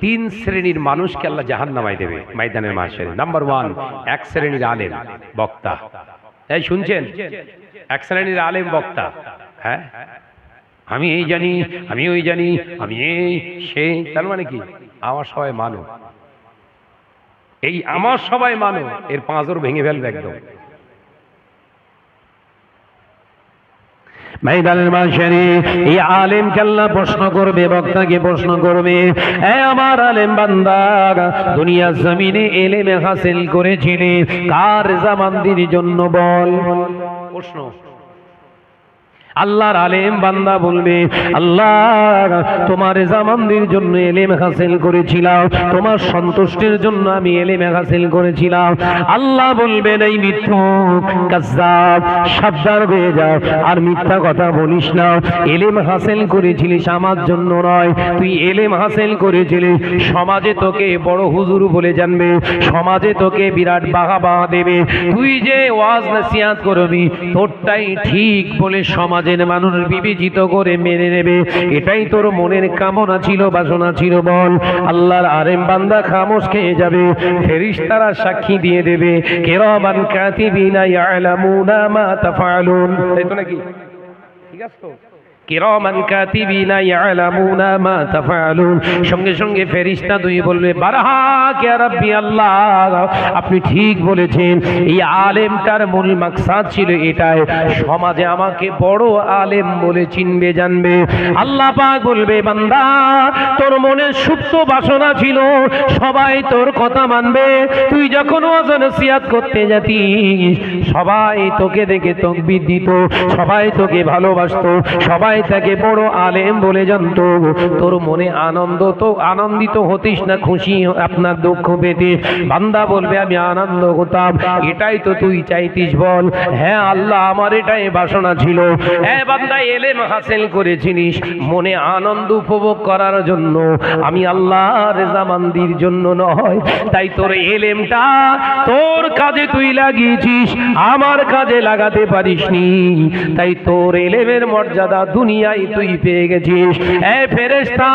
তিন শ্রেণীর মানুষকে আল্লাহ জাহান্নামায় দেবে ময়দানের মাহশরে। নাম্বার 1, এক শ্রেণীর আলেম বক্তা। এই শুনছেন? এক শ্রেণীর আলেম বক্তা, হ্যাঁ আমি এই জানি, আমি ওই জানি, আমি এই সেই, তার মানে কি আমার সবাই মানো। এই আমার সবাই মানো এর পাঁজর ভেঙে ফেলবে একদম। ময়দানের মাঝখানে এই আলেমকে আল্লাহ প্রশ্ন করবে, বক্তাকে প্রশ্ন করবে, এ আমার আলেম বান্দা, দুনিয়া জমিনে এলেমে হাসিল করেছিলে কার জামানদির জন্য বল? প্রশ্ন। আল্লাহর আলেম বান্দা বলবে, আল্লাহ তোমার জামানদির জন্য এলেম হাসিল করেছিলাম, তোমার সন্তুষ্টির জন্য আমি এলেম হাসিল করেছিলাম। আল্লাহ বলবেন, এই মিথ্যুক কাজ্জাব, সাবধান হয়ে যাও, আর মিথ্যা কথা বলিস না। এলেম হাসিল করেছিলিস আমার জন্য নয়, তুই এলেম হাসিল করেছিলিস সমাজে তোকে বড় হুজুর বলে জানবে, সমাজে তোকে বিরাট বাহবা দেবে। তুই যে ওয়াজ নসিহত করবি তোরটাই ঠিক বলে সমাজের মানুষ বিবেচিত করে মেনে নেবে, এটাই তোর মনের কামনা ছিল, বাসনা ছিল। বল, আল্লাহর আলেম বান্দা খামোশ খেয়ে যাবে, ফেরেশতারা সাক্ষী দিয়ে দেবে, কিরামান কাতিবিনা ইয়ালামুনা মা তাফআলুন। তাই তো নাকি? ঠিক আছে তো? কিরামান কাতিবিনা ইয়ালামুনা মা তাফআলুন। সঙ্গে সঙ্গে ফেরেশতা দুই বলবে, বারহাক ইয়া রাব্বি, আল্লাহ আপনি ঠিক বলেছেন। এই আলেমটার মূল মাকসাদ ছিল এটাই, সমাজে আমাকে বড় আলেম বলে চিনবে, জানবে। আল্লাহ পাক বলবে, বান্দা তোর মনে সুপ্ত বাসনা ছিল সবাই তোর কথা মানবে, তুই যখন ওয়াজ নসিহত করতে যেতিস সবাই তোকে দেখে তাকবীর দিত, সবাই তোকে ভালোবাসতো, সবাই তাকে বড় আলেম বলে জানতো। তোর মনে আনন্দিত হতিস না, খুশি আপনার দুঃখ পেতে? বান্দা বলবে, আমি আনন্দ হতাম, এটাই তো তুই চাইতিস। বল, হ্যাঁ আল্লাহ আমার এটাই বাসনা ছিল। হ্যাঁ বান্দা, এলেম হাসিল করেছিলিস মনে আনন্দ উপভোগ করার জন্য, আমি আল্লাহর জামানদির জন্য নয়। তাই তোর এলেমটা তোর কাজে তুই লাগিয়েছিস, আমার কাজে লাগাতে পারিসনি, তাই তোর এলেমের মর্যাদা দুনিয়ায় তুই পেয়ে গেছিস। এ ফেরেশতা,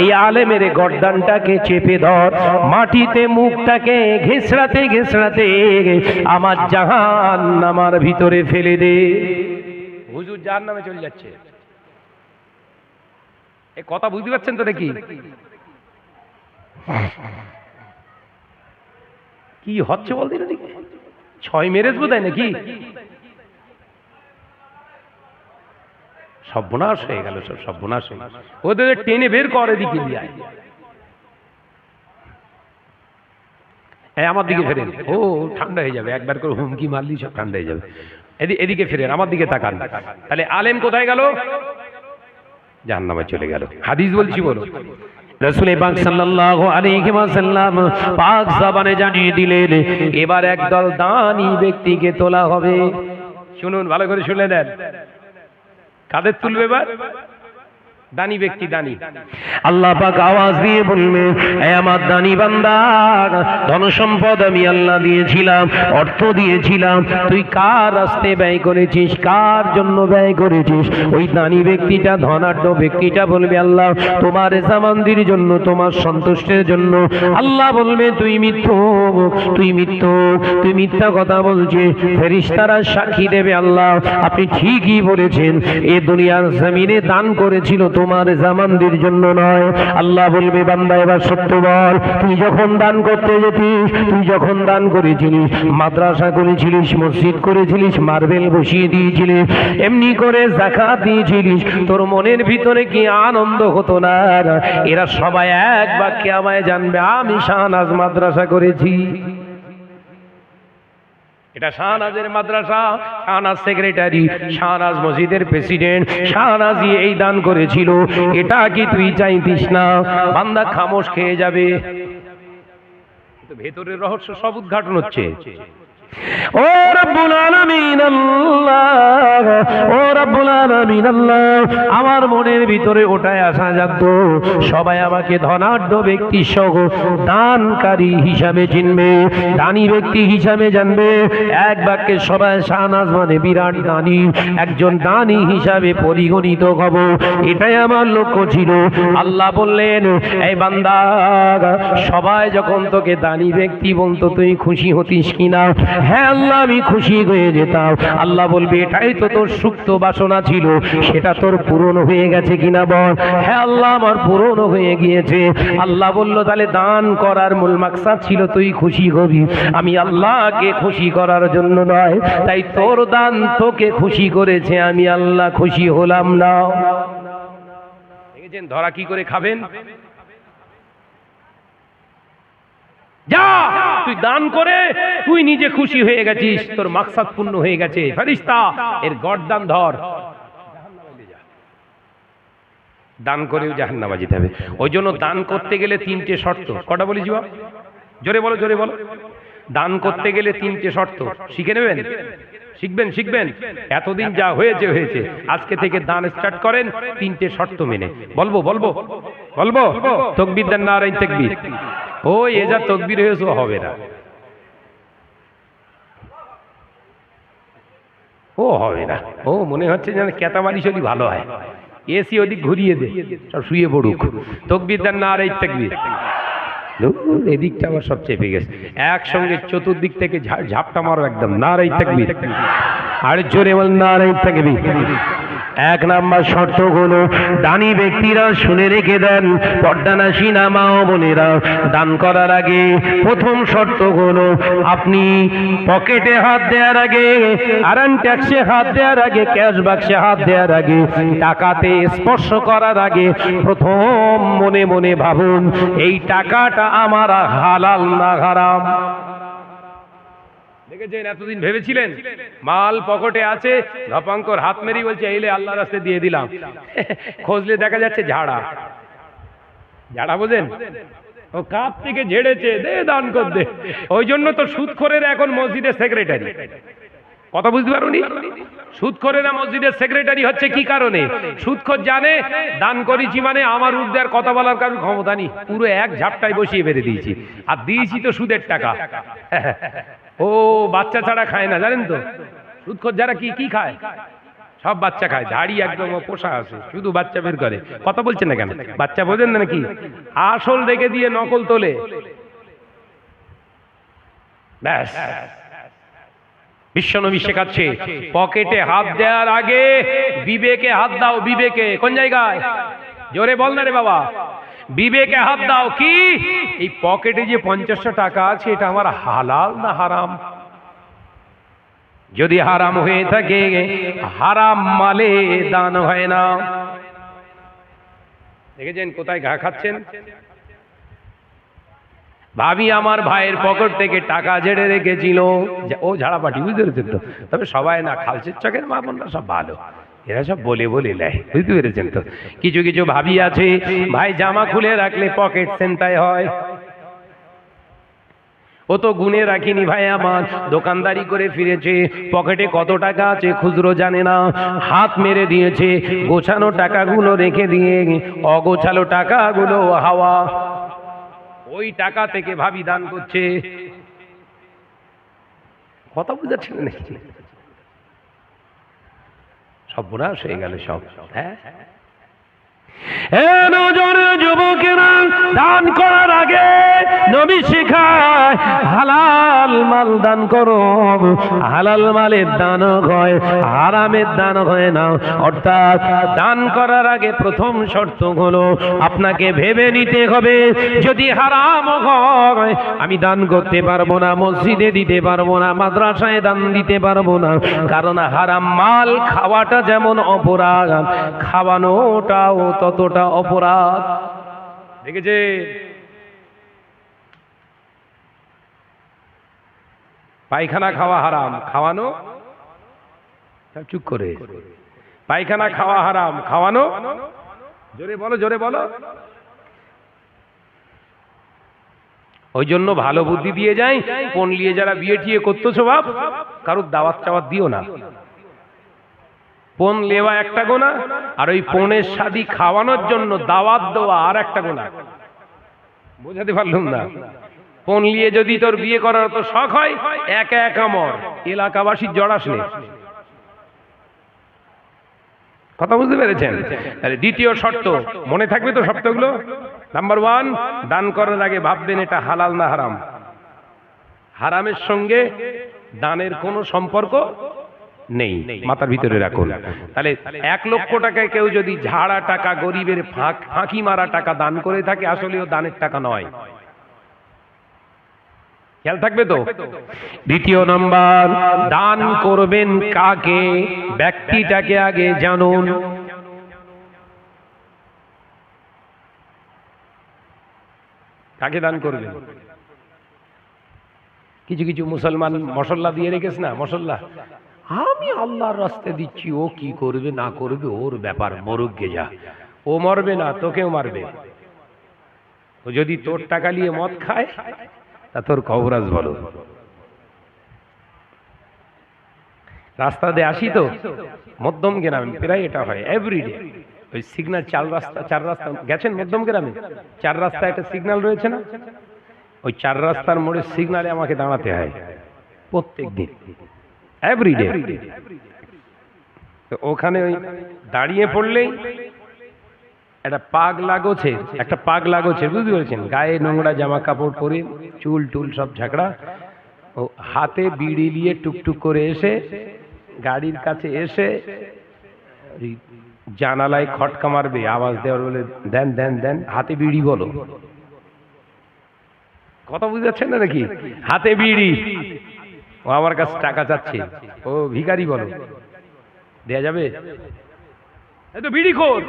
এই আলেমের গর্দানটাকে চেপে ধর, মাটিতে মুখটাকে ঘেঁষড়াতে ঘেঁষড়াতে আমার জাহান্নামের ভিতরে ফেলে দে। হুজুর জাহান্নামে চলে যাচ্ছে, এই কথা বুঝতে পারছেন তো নাকি? কি হচ্ছে বলতে নাকি? 6 মেরেজ বোধ হয় নাকি? সর্বনাশ হয়ে গেল, সব সর্বনাশ হয়ে গেল। ওদের টেনে বের করে দিকে দিয়ে আমার দিকে ফেরেন, ও ঠান্ডা হয়ে যাবে, একবার করে হুমকি মারলি সব ঠান্ডা হয়ে যাবে। এদিকে ফেরেন, আমার দিকে তাকান। তাহলে আলেম কোথায় গেল? জাহান্নামে চলে গেল। হাদিস বলছি, বলো। রাসূল পাক সাল্লাল্লাহু আলাইহি ওয়াসাল্লাম পাক জবানে জানিয়ে দিলেন, এবার একদল দানি ব্যক্তিকে তোলা হবে। শুনুন, ভালো করে শুনে নেন। কাদের তুলবে এবার? দানি ব্যক্তি, দানি। আল্লাহ পাক আওয়াজ দিয়ে বললেন, হে আমার দানি বান্দা, ধন সম্পদ আমি আল্লাহ দিয়েছিলাম, অর্থ দিয়েছিলাম, তুই কার রাস্তায় ব্যয় করেছিস, কার জন্য ব্যয় করেছিস? ওই দানি ব্যক্তিটা, ধনাঢ্য ব্যক্তিটা বলবে, আল্লাহ তোমার জামানদির জন্য, তোমার সন্তুষ্টের জন্য। আল্লাহ বলবে, তুই মিথ্যুক, তুই মিথ্যুক, তুই মিথ্যা কথা বলছিস। ফেরেশতারা সাক্ষী দেবে, আল্লাহ আপনি ঠিকই বলেছেন, এ দুনিয়ার জমিনে দান করেছিল তোমার জামানদির জন্য নয়। আল্লাহ বলবে, বান্দা এবার সত্য বল, তুই যখন দান করতে যেতিস, তুই যখন দান করেছিলিস, মাদ্রাসা করেছিলিস, মসজিদ করেছিলিস, মার্বেল বসিয়ে দিয়েছিলিস, এমনি করে যাকাত দিয়েছিলিস, তোর মনের ভিতরে কি আনন্দ হতো না? এরা সবাই এক বাক্যে আমায় জানবে, আমি শাহনাজ মাদ্রাসা করেছি। এটা শাহনাজের মাদ্রাসা, শাহনাজ সেক্রেটারি, শাহনাজ মসজিদের প্রেসিডেন্ট, শাহনাজি এই দান করেছিল, এটা কি তুই চাইতিস না? বান্দা খামোশ খেয়ে যাবে। ভেতরের রহস্য সব উদ্ঘাটন হচ্ছে। ও রব্বুল আলামিন আল্লাহ, ও রব্বুল আলামিন আল্লাহ, আমার মনের ভিতরে ওটাই আসা জাগতো, সবাই আমাকে ধনাঢ্য ব্যক্তি সহ দানকারী হিসাবে চিনবে, দানী ব্যক্তি হিসাবে জানবে। এক বাক্যে সবাই শাহনাজ মানে বিরাট দানী, একজন দানী হিসাবে পরিগণিত হব, এটাই আমার লক্ষ্য ছিল। আল্লাহ বললেন, এই বান্দা, সবাই যখন তোকে দানী ব্যক্তি বলতো তুই খুশি হতিস কিনা? হ্যাঁ আল্লাহ, আমি খুশি হয়ে যেতাম। আল্লাহ বলবে, এটাই তো তোর সুপ্ত বাসনা ছিল, সেটা তোর পূরণ হয়ে গেছে কিনা বল? হ্যাঁ আল্লাহ, আমার পূরণ হয়ে গিয়েছে। আল্লাহ বলল, তাহলে দান করার মূল মাকসাদ ছিল তুই খুশি হবি, আমি আল্লাহকে খুশি করার জন্য নয়। তাই তোর দান তোকে খুশি করেছে, আমি আল্লাহ খুশি হলাম না। দেখেছেন ধরা কি করে খাবেন? যা, তুই দান করে তুই নিজে খুশি হয়ে গেছিস, তোর মাকসাদ পূর্ণ হয়ে গেছে। ফেরেশতা, এর গর্দান ধর। দান করেও জাহান্নামে যেতে হবে। ওই জন্য দান করতে গেলে তিনটে শর্ত। কটা বলি জবাব? জোরে বলো, জোরে বলো। দান করতে গেলে তিনটে শর্ত শিখে নেবেন, শিখবেন, শিখবেন। এতদিন যা হয়েছে হয়েছে, আজকে থেকে দান স্টার্ট করেন তিনটে শর্ত মেনে। বলবো বলবো বলবো? তাকবীর দেন, নারায়ে তাকবীর। ও এ যা তাকবীর হয়েছে হবে না, ও হবে না। ও মনে হচ্ছে যেন কেতাবাড়ি চলি ভালো হয়, এসি ওদিক ঘুরিয়ে দে, সব শুয়ে পড়ুক। তাকবীর দেন, নারায়ে তাকবীর। এদিকটা আবার সব চেপে গেছে, একসঙ্গে চতুর্দিক থেকে ঝাপটা মারো একদম, নারায়ে তাকবীর। আর জোরে বল, নারায়ে তাকবীর। এক নাম্বার শর্ত হলো, দানী ব্যক্তিরা শুনে রেখে দেন, পর্দানাসীনা মা ও বোনেরা, দান করার আগে প্রথম শর্ত হলো, আপনি পকেটে হাত দেওয়ার আগে, আরাম ট্যাক্সে হাত দেওয়ার আগে, ক্যাশ বাক্সে হাত দেওয়ার আগে, টাকাতে স্পর্শ করার আগে প্রথম মনে মনে ভাবুন, এই টাকাটা আমার হালাল না হারাম। দেখেছেন এতদিন ভেবেছিলেন মাল পকেটে আছে, ধপাঙ্কর হাত মেরি বলছে এইলে আল্লাহর রাস্তায় দিয়ে দিলাম, খোঁজলে দেখা যাচ্ছে ঝাড়া। ঝাড়া বোঝেন? ও কাপ থেকে ঝেড়েছে, দে দান কর দে। ওই জন্য তো সুদখোরেরা এখন মসজিদের সেক্রেটারি। কথা বুঝতে পারোনি? সুদখোরেরা মসজিদের সেক্রেটারি হচ্ছে কি কারণে? সুদখোর জানে দান করেছি মানে আমার ঊর্ধ্বে আর কথা বলার কারণ ক্ষমতা নেই, পুরো এক ঝাপটায় বসিয়ে বেঁধে দিয়েছি, আর দিয়েছি তো সুদের টাকা। ও বাচ্চা ছাড়া খায় না, জানেন তো? সুদখোর যারা কি কি খায়? সব বাচ্চা খায়, ধাড়ি একদম পোষা আছে, শুধু বাচ্চা বের করে। কথা বলছেন না কেন? বাচ্চা বোঝেন না নাকি? আসল রেখে দিয়ে নকল তোলে, ব্যাস। বিশ্বনবী শেখাচ্ছে, পকেটে হাত দেওয়ার আগে বিবেকে হাত দাও। বিবেকে কোন জায়গায়? জোরে বল না রে বাবা। বিবেকে হাত দাও। কি এই পকেটে যে 50টা টাকা আছে, এটা আমার হালাল না হারাম? যদি হারাম হয়ে থাকে, হারাম মালে দান হয় না। দেখেছেন কোথায় ঘা খাচ্ছেন? ভাবি আমার ভাইয়ের পকেট থেকে টাকা ঝেড়ে রেখেছিল, ও ঝাড়াপাটি, বুঝতে পেরেছেন তো? তবে সবাই না, খালসের চকের মা বোনরা সব ভালো, এরা সব বলে বলে নেয়, বুঝতে পেরেছেন তো? কিছু কিছু ভাবি আছে, ভাই জামা খুলে রাখলে পকেট সেন্টাই হয়, ও তো গুনে রাখিনি ভাই আমার, দোকানদারি করে ফিরেছে, পকেটে কত টাকা আছে খুচরো জানে না, হাত মেরে দিয়েছে, গোছানো টাকাগুলো রেখে দিয়ে অগোছালো টাকাগুলো হাওয়া। ওই টাকা থেকে ভাবি দান করছে। কথা বুঝাচ্ছেন নাকি? সব বুড়াস হয়ে গেল সব। হ্যাঁ, যুবকেরা, দান করার আগে নবী শেখায় হালাল মাল দান করো। হালাল মালের দান হয়, হারামের দান হয় না। অর্থাৎ দান করার আগে প্রথম শর্ত হলো আপনাকে ভেবে নিতে হবে, যদি হারাম হয় আমি দান করতে পারবো না, মসজিদে দিতে পারবো না, মাদ্রাসায় দান দিতে পারবো না। কারণ হারাম মাল খাওয়াটা যেমন অপরাধ, খাওয়ানোটাও ততটা অপরাধ। দেখেছে? পায়খানা খাওয়া হারাম, খাওয়ানো চুপ করে। পায়খানা খাওয়া হারাম, খাওয়ানো, জোরে বলো, জোরে বলো। ওই জন্য ভালো বুদ্ধি দিয়ে যাই, পণ নিয়ে যারা বিয়ে টিয়ে করতেছো বাপ, কারোর দাওয়াত চাওয়াত দিও না। পণ নেওয়া একটা গোনা, আর ওই পণের শাদি খাওয়ানোর জন্য দাওয়াত দেওয়া আর একটা গোনা। বোঝাতে পারলাম না? পণ নিয়ে যদি তোর বিয়ে করার তো শখ হয়, একা একা মর, এলাকাবাসীর জড়াস নেই। কথা বুঝতে পেরেছেন? তাহলে দ্বিতীয় শর্ত মনে থাকবে তো শর্তগুলো? নাম্বার 1, দান করার আগে ভাববেন এটা হালাল না হারাম। হারামের সঙ্গে দানের কোনো সম্পর্ক নেই, মাথার ভিতরে রাখুন। তাহলে 1 লক্ষ টাকায় কেউ যদি ঝাড়া টাকা, গরিবের ফাঁকি মারা টাকা দান করে থাকে, আসলেও দানের টাকা নয়। খেয়াল থাকবে তো? দ্বিতীয় নাম্বার, দান করবেন কাকে, ব্যক্তিটাকে আগে জানুন। কাকে দান করবেন? কিছু কিছু মুসলমান মশলা দিয়ে রেখেছে না, মশলা, আমি আল্লাহর রাস্তায় দিচ্ছি, ও কি করবে না করবে ওর ব্যাপার, মরুক গে যা। ও মরবে না, তোকেও মারবে। ও যদি তোর টাকা নিয়ে মদ খায় তা তোর কবরাজ বলো। রাস্তা দিয়ে আসি তো মধ্যম গ্রামে প্রায় এটা হয় এভরিডে। ওই সিগন্যাল 4 রাস্তা গেছেন মধ্যম গ্রামে, 4 রাস্তায় একটা সিগন্যাল রয়েছে না, ওই 4 রাস্তার মোড়ে সিগন্যালে আমাকে দাঁড়াতে হয় প্রত্যেক দিন, এভরিডে। তো ওখানে ওই দাঁড়িয়ে পড়লেই একটা পাগ লাগোছে, বুঝতে পেরেছেন? গায়ে নোংরা জামা কাপড় পরে, চুল টুল সব ঝাঁকড়া, ও হাতে বিড়ি নিয়ে টুকটুক করে এসে গাড়ির কাছে এসে জানালায় খটকা মারবে, আওয়াজ দেওয়ার বলে, দেন দেন দেন, হাতে বিড়ি বলো। কথা বুঝতে পারছেন না নাকি? হাতে বিড়ি, ও আমার কাছে টাকা চাচ্ছে, ও ভিখারি বলো, দেয়া যাবে? এই তো বিড়ি খোর।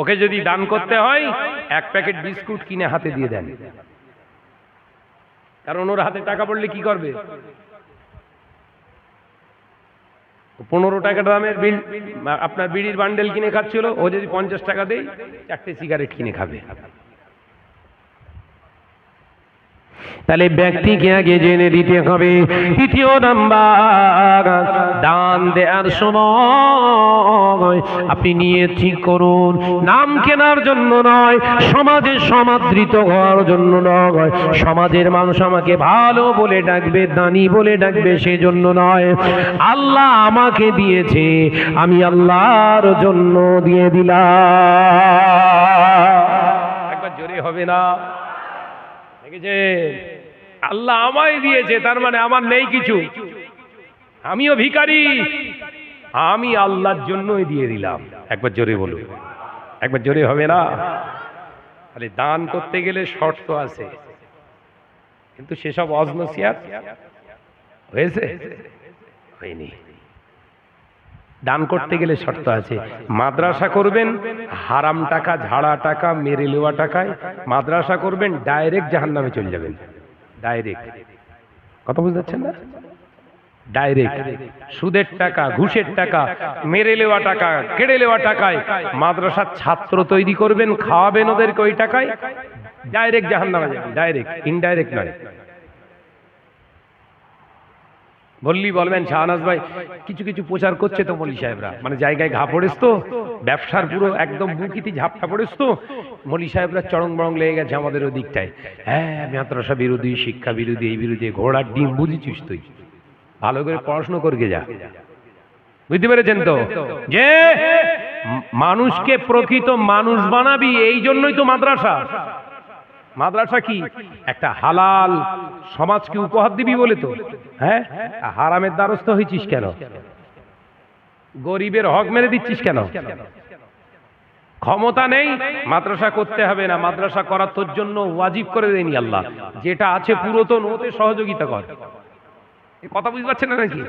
ওকে যদি দান করতে হয় 1 প্যাকেট বিস্কুট কিনে হাতে দিয়ে দেন, কারণ ওর হাতে টাকা পড়লে কি করবে? 15 টাকা দামের আপনার বিড়ির বান্ডেল কিনে খাচ্ছিল, ও যদি 50 টাকা দেয় 4টে সিগারেট কিনে খাবে। তাহলে ব্যক্তিকে আগে জেনে দিতে হবে। তৃতীয় নাম্বার, দান দেওয়ার সময় আপনি নিয়ে ঠিক করুন, নাম কেনার জন্য নয়, সমাজে সমাদৃত হওয়ার জন্য নয়, সমাজের মানুষ আমাকে ভালো বলে ডাকবে, দানি বলে ডাকবে, সেজন্য নয়। আল্লাহ আমাকে দিয়েছে, আমি আল্লাহর জন্য দিয়ে দিলাম। একবার জোরে হবে না? আল্লাহ আমায় দিয়েছে, তার মানে আমার নেই কিছু, আমিও ভিখারি, আমি আল্লাহর জন্যই দিয়ে দিলাম। একবার জোরে বলুন, একবার জোরে হবে না? তাহলে দান করতে গেলে শর্ত আছে, কিন্তু সেসব অজনসিয়াত হয়েছে, হয়নি। দান করতে গেলে শর্ত আছে। মাদ্রাসা করবেন হারাম টাকা, ঝাড়া টাকা, মেরে নেওয়া টাকায় মাদ্রাসা করবেন, ডাইরেক্ট জাহান্নামে চলে যাবেন। ডাইরেক্ট, কথা বুঝতে পারছেন না? ডাইরেক্ট সুদের টাকা, ঘুষের টাকা, মেরে নেওয়া টাকা, কেড়ে নেওয়া টাকায় মাদ্রাসার ছাত্র তৈরি করবেন, খাওয়াবেন ওদেরকে ওই টাকায়, ডাইরেক্ট জাহান্নামে যাবেন। ডাইরেক্ট, ইনডাইরেক্ট নয়। বললি বলবেন শাহনাজ ভাই কিছু কিছু প্রচার করছে তো মৌলী সাহেবরা, মানে জায়গায় ঘা পড়েছ তো, ব্যবসার পুরো একদম বুকিতে ঝাপটা পড়েছ তো, মৌলী সাহেবরা চরং বরং লেগে গেছে আমাদের ওই দিকটায়। হ্যাঁ, মাদ্রাসা বিরোধী, শিক্ষা বিরোধী, এই বিরোধী, ঘোড়ার ডিম বুঝেছিস তুই, ভালো করে পড়াশোনা করকে যা। বুঝতে পেরেছেন তো? যে মানুষকে প্রকৃত মানুষ বানাবি, এই জন্যই তো মাদ্রাসা। মাদ্রাসা কি একটা হালাল সমাজকে উপহার দিবি বলে তো। হ্যাঁ, হারামের দ্বারস্থ হয়েছিস কেন? গরিবের হক মেরে দিচ্ছিস কেন? ক্ষমতা নেই, মাদ্রাসা করতে হবে না, মাদ্রাসা করার তোর জন্য ওয়াজিব করে দেয়নি আল্লাহ। যেটা আছে পুরাতন, ওতে সহযোগিতা কর। কথা বুঝতে পারছেন না নাকি?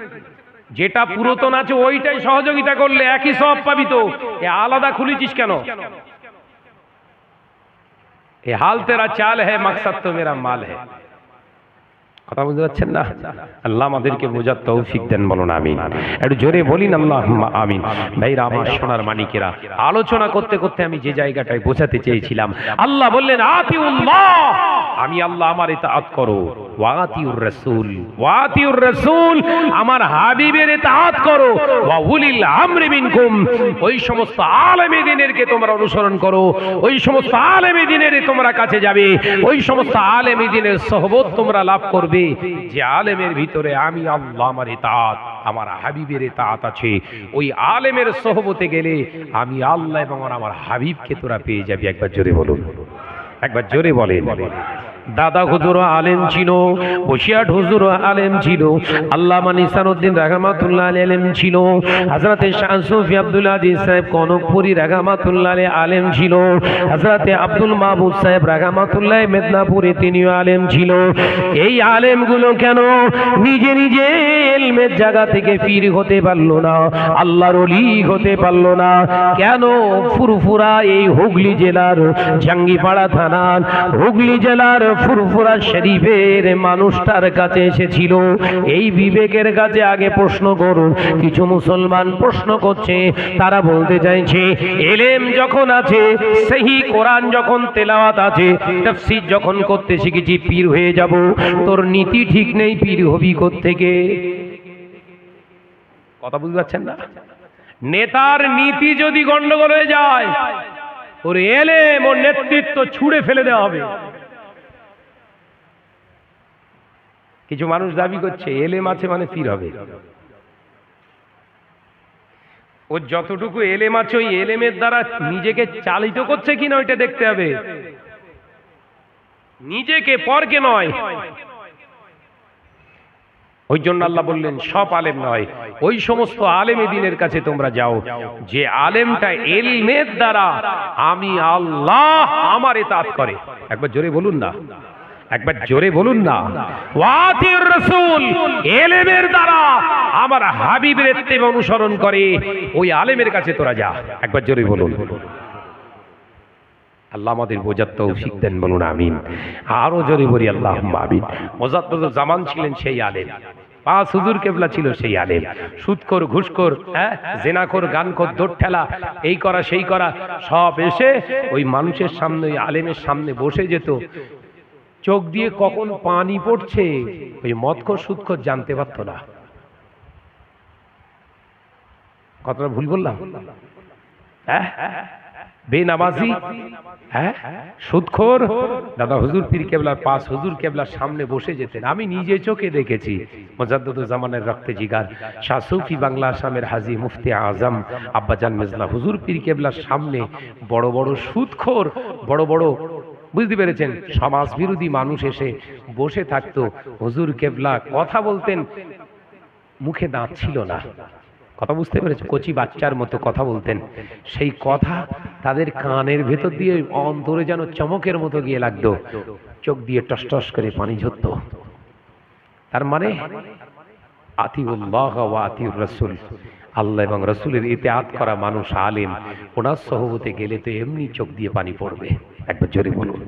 যেটা পুরাতন আছে ওইটাই সহযোগিতা করলে একই সওয়াব পাবি তো। আলাদা খুলেছিস কেন? ये हाल तेरा चाल है, मकसद तो मेरा माल है। কথা বুঝতে পারছেন না? আল্লাহ আমাদেরকে বোঝার তৌফিক দেন, বলুন আমিন। একটু জোরে বলিন আল্লাহুম্মা আমিন। ভাইরা আমার, সোনার মানিকেরা, আলোচনা করতে করতে আমি যে জায়গাটায় বোঝাতে চেয়েছিলাম, আল্লাহ বললেন আতিউল্লাহ, আমি আল্লাহ আমার ইতাআত করো, ওয়া আতিউর রাসূল, ওয়া আতিউর রাসূল, আমার হাবিবের ইতাআত করো, ওয়া উলিল আমরি মিনকুম, ওই সমস্ত আলেমে দ্বীনেরকে তোমরা অনুসরণ করো, ওই সমস্ত আলেমে দ্বীনের তোমরা কাছে যাবে, ওই সমস্ত আলেমে দ্বীনের সোহবত তোমরা লাভ করবে যে আলেমের ভিতরে আমি আল্লাহ আমার ইতাআত, আমার হাবিবের ইতাআত আছে। ওই আলেমের সোহবতে গেলে আমি আল্লাহ এবং আমার হাবিবকে তোরা পেয়ে যাবি। একবার জোরে বলুন, একবার জোরে বলেন। দাদা হুজুর আলেম ছিল, বসিয়াট হুজুর আলেম ছিল, আল্লামা নিসারউদ্দিন রাহমাতুল্লাহ আলাইহি আলেম ছিল, হযরতে শাহ সুফি আব্দুল আজিজ সাহেব কনকপুরী রাহমাতুল্লাহ আলাইহি আলেম ছিল, হযরতে আব্দুল মাহমুদ সাহেব রাহমাতুল্লাহ মেদিনীপুরে তিনিও আলেম ছিল। এই আলেমগুলো কেন নিজে নিজে ইলমের জায়গা থেকে পীর হতে পারলো না, আল্লাহর ওলি হতে পারলো না? কেন ফুরফুরা এই হুগলি জেলার জাঙ্গিপাড়া থানার, হুগলি জেলার ফুরফুরা শরীফের মানুষটার কাছে এসেছিল? এই বিবেকের কাছে আগে প্রশ্ন করুন। কিছু মুসলমান প্রশ্ন করছে, তারা বলতে চাইছে ইলম যখন আছে, সহি কোরআন যখন তেলাওয়াত আছে, তাফসীর যখন করতে শিখেছি পীর হয়ে যাব। তোর নীতি ঠিক নেই, পীর হবি কোত্থেকে? কথা বুঝতে পারছেন না? নেতার নীতি যদি গন্ডগোল হয়ে যায়, ওর এলেম ও নেতৃত্ব ছুঁড়ে ফেলে দেওয়া হবে। কিছু মানুষ দাবি করছে এলেম আছে মানে পীর হবে। ও যতটুকু এলেম আছে, ওই এলেমের দ্বারা নিজেকে চালিত করছে কিনা ওইটা দেখতে হবে। নিজেকে, পরকে নয়। ওই জন্য আল্লাহ বললেন সব আলেম নয়, ওই সমস্ত আলেমে দ্বীনের কাছে তোমরা যাও যে আলেমটা ইলমের দ্বারা আমি আল্লাহ আমার ইতাআত করে। একবার জোরে বলুন না, একবার জোরে বলুন না। ওয়াতিউর রাসূল, ইলমের দ্বারা আমার হাবিবের ইত্তেবা অনুসরণ করে, ওই আলেমের কাছে তোরা যা। একবার জোরে বলুন। আল্লাহ আমাদের বোঝার তৌফিক দেন, বলুন আমিন। আরো জোরে বলি আল্লাহুম্মা আমিন। মুজাদ্দিদুল জামান ছিলেন সেই আলেম, পাঁচ হুজুর কেবলা ছিল সেই আলেম। সুদখোর, ঘুষখোর, জিনাখোর, গানখোর, দৌড় ঠেলা, এই করা সেই করা, সব এসে ওই মানুষের সামনে, ওই আলেমের সামনে বসে যেত। চোখ দিয়ে কখন পানি পড়ছে ওই মদখোর সুদখোর জানতে পারতো না। কথাটা ভুল বললাম? বেনামাজি, সুদখোর দাদা হুজুর পীর কেবলার, পাঁচ হুজুর কেবলার সামনে বসে যেতেন। আমি নিজে চোখে দেখেছি। মুজাদ্দিদুল জামানের রক্তে জিগার শাহ সুফি বাংলা আসামের হাজী মুফতি আজম আব্বাজান মেজলা হুজুর পীর কেবলার সামনে বড় বড় সুদখোর, বড় বড়, বুঝতে পেরেছেন, সমাজ বিরোধী মানুষ এসে বসে থাকতো। হুজুর কেবলা কথা বলতেন, মুখে দাঁত ছিল না। কথা বুঝতে পেরেছে? কচি বাচ্চার মতো কথা বলতেন। সেই কথা তাদের কানের ভেতর দিয়ে অন্তরে যেন চমকের মতো গিয়ে লাগতো, চোখ দিয়ে টস টস করে পানি ঝরতো। তার মানে আতিউল্লাহ ওয়া আতিউর রাসূল, আল্লাহ এবং রাসূলের ইতাআত করা মানুষ আলেম, ওনার সহবতে গেলে তো এমনি চোখ দিয়ে পানি পড়বে। একবার জোরে বলুন।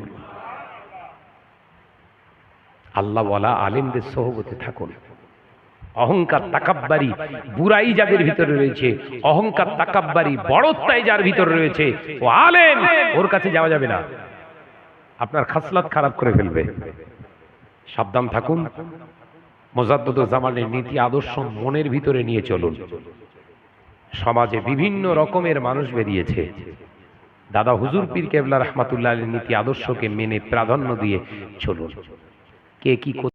আল্লাহ ওয়ালা আলেমদের সহবতে থাকুন। অহংকার, তাকাব্বারি, বুরাই যাদের ভিতরে রয়েছে, অহংকার, তাকাব্বারি, বড়ত্বাই যার ভিতরে রয়েছে, ও আলেম, ওর কাছে যাওয়া যাবে না। আপনার খাসলাত খারাপ করে ফেলবে। সাবধান থাকুন। মুজাদ্দিদুল জামানের নীতি আদর্শ মনের ভিতরে নিয়ে চলুন। সমাজে বিভিন্ন রকমের মানুষ বেরিয়েছে, দাদা হুজুর পীর কেবলা রহমাতুল্লাহ আলাইহির নীতি আদর্শকে মেনে প্রাধান্য দিয়ে চলুন। কে কি